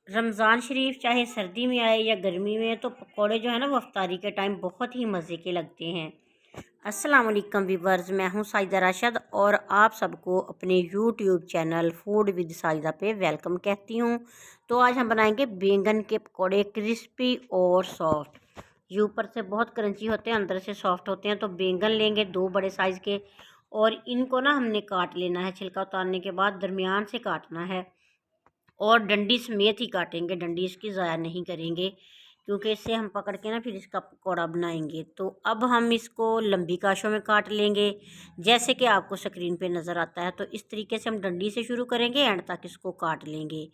रमज़ान शरीफ चाहे सर्दी में आए या गर्मी में, तो पकौड़े जो है ना वो अफ्तारी के टाइम बहुत ही मज़े के लगते हैं। अस्सलाम वालेकुम व्यूअर्स, मैं हूँ साइदा राशिद और आप सबको अपने YouTube channel food with Saida पे वेलकम कहती हूँ। तो आज हम बनाएंगे बैंगन के पकौड़े, क्रिस्पी और सॉफ्ट। ये ऊपर से बहुत क्रंची होते हैं, अंदर से सॉफ्ट होते हैं। तो बैंगन लेंगे 2 बड़े साइज़ के और इनको ना हमने काट लेना है। छिलका उतारने के बाद दरमियान से काटना है और डंडी समेत ही काटेंगे, डंडी इसकी ज़ाया नहीं करेंगे क्योंकि इससे हम पकड़ के ना फिर इसका पकौड़ा बनाएंगे। तो अब हम इसको लंबी काशों में काट लेंगे, जैसे कि आपको स्क्रीन पे नज़र आता है। तो इस तरीके से हम डंडी से शुरू करेंगे, एंड तक इसको काट लेंगे।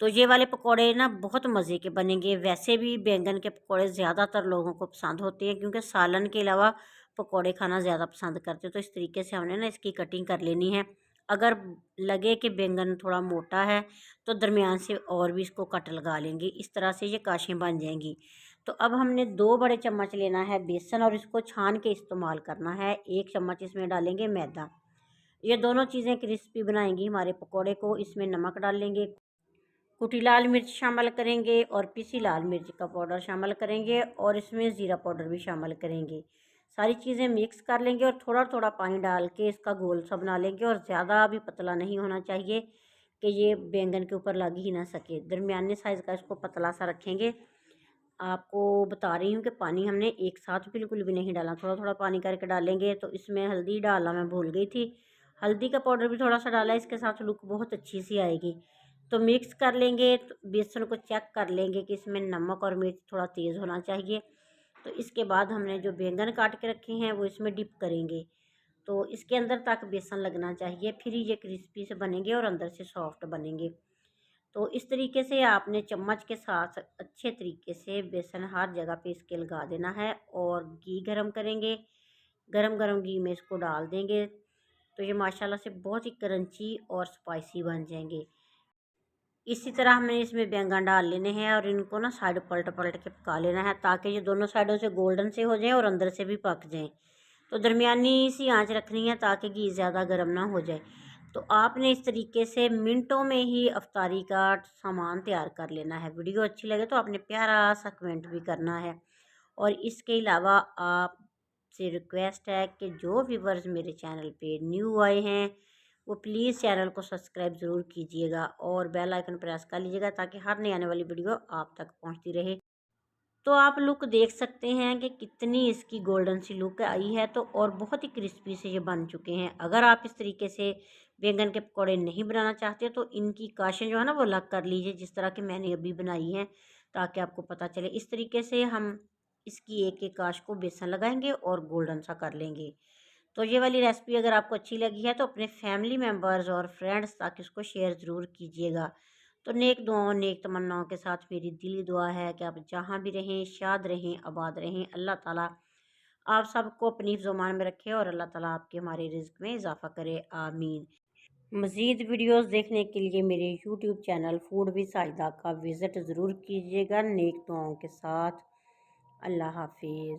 तो ये वाले पकौड़े ना बहुत मज़े के बनेंगे। वैसे भी बैंगन के पकौड़े ज़्यादातर लोगों को पसंद होते हैं क्योंकि सालन के अलावा पकौड़े खाना ज़्यादा पसंद करते हैं। तो इस तरीके से हमने ना इसकी कटिंग कर लेनी है। अगर लगे कि बैंगन थोड़ा मोटा है तो दरमियान से और भी इसको कट लगा लेंगे। इस तरह से ये काशें बन जाएंगी। तो अब हमने 2 बड़े चम्मच लेना है बेसन और इसको छान के इस्तेमाल करना है। 1 चम्मच इसमें डालेंगे मैदा। ये दोनों चीज़ें क्रिस्पी बनाएंगी हमारे पकौड़े को। इसमें नमक डाल लेंगे, कुटी लाल मिर्च शामिल करेंगे और पिसी लाल मिर्च का पाउडर शामिल करेंगे और इसमें ज़ीरा पाउडर भी शामिल करेंगे। सारी चीज़ें मिक्स कर लेंगे और थोड़ा थोड़ा पानी डाल के इसका घोल सा बना लेंगे। और ज़्यादा भी पतला नहीं होना चाहिए कि ये बैंगन के ऊपर लग ही ना सके। दरमियाने साइज़ का इसको पतला सा रखेंगे। आपको बता रही हूँ कि पानी हमने एक साथ बिल्कुल भी नहीं डालना, थोड़ा थोड़ा पानी करके डालेंगे। तो इसमें हल्दी डालना मैं भूल गई थी, हल्दी का पाउडर भी थोड़ा सा डाला, इसके साथ लुक बहुत अच्छी सी आएगी। तो मिक्स कर लेंगे। तो बेसन को चेक कर लेंगे कि इसमें नमक और मिर्च थोड़ा तेज़ होना चाहिए। तो इसके बाद हमने जो बैंगन काट के रखे हैं वो इसमें डिप करेंगे। तो इसके अंदर तक बेसन लगना चाहिए, फिर ये क्रिस्पी से बनेंगे और अंदर से सॉफ्ट बनेंगे। तो इस तरीके से आपने चम्मच के साथ अच्छे तरीके से बेसन हर जगह पे इसके लगा देना है और घी गरम करेंगे। गरम गरम घी में इसको डाल देंगे तो ये माशाल्लाह से बहुत ही क्रंची और स्पाइसी बन जाएंगे। इसी तरह हमें इसमें बैंगन डाल लेने हैं और इनको ना साइड पलट पलट के पका लेना है ताकि ये दोनों साइडों से गोल्डन से हो जाएं और अंदर से भी पक जाएं। तो दरमियानी सी आंच रखनी है ताकि घी ज़्यादा गर्म ना हो जाए। तो आपने इस तरीके से मिनटों में ही अफ्तारी का सामान तैयार कर लेना है। वीडियो अच्छी लगे तो आपने प्यारा सा कमेंट भी करना है। और इसके अलावा आपसे रिक्वेस्ट है कि जो व्यूवर्स मेरे चैनल पे न्यू आए हैं वो प्लीज़ चैनल को सब्सक्राइब ज़रूर कीजिएगा और बेल आइकन प्रेस कर लीजिएगा ताकि हर नई आने वाली वीडियो आप तक पहुंचती रहे। तो आप लुक देख सकते हैं कि कितनी इसकी गोल्डन सी लुक आई है। तो और बहुत ही क्रिस्पी से ये बन चुके हैं। अगर आप इस तरीके से बैंगन के पकौड़े नहीं बनाना चाहते तो इनकी काशें जो है ना वो अलग कर लीजिए, जिस तरह की मैंने अभी बनाई हैं, ताकि आपको पता चले। इस तरीके से हम इसकी एक एक काश को बेसन लगाएंगे और गोल्डन सा कर लेंगे। तो ये वाली रेसिपी अगर आपको अच्छी लगी है तो अपने फैमिली मेम्बर्स और फ्रेंड्स तक इसको शेयर ज़रूर कीजिएगा। तो नेक दुआओं नेक तमन्नाओं के साथ मेरी दिली दुआ है कि आप जहाँ भी रहें शाद रहें, आबाद रहें। अल्लाह ताला आप सबको अपनी ज़ुबान में रखे और अल्लाह ताला आपके हमारे रिज़्क में इजाफ़ा करे, आमीन। मज़ीद वीडियोस देखने के लिए मेरे YouTube channel food with Saida का विज़िट ज़रूर कीजिएगा। नेक दुआओं के साथ। अल्लाह हाफिज़।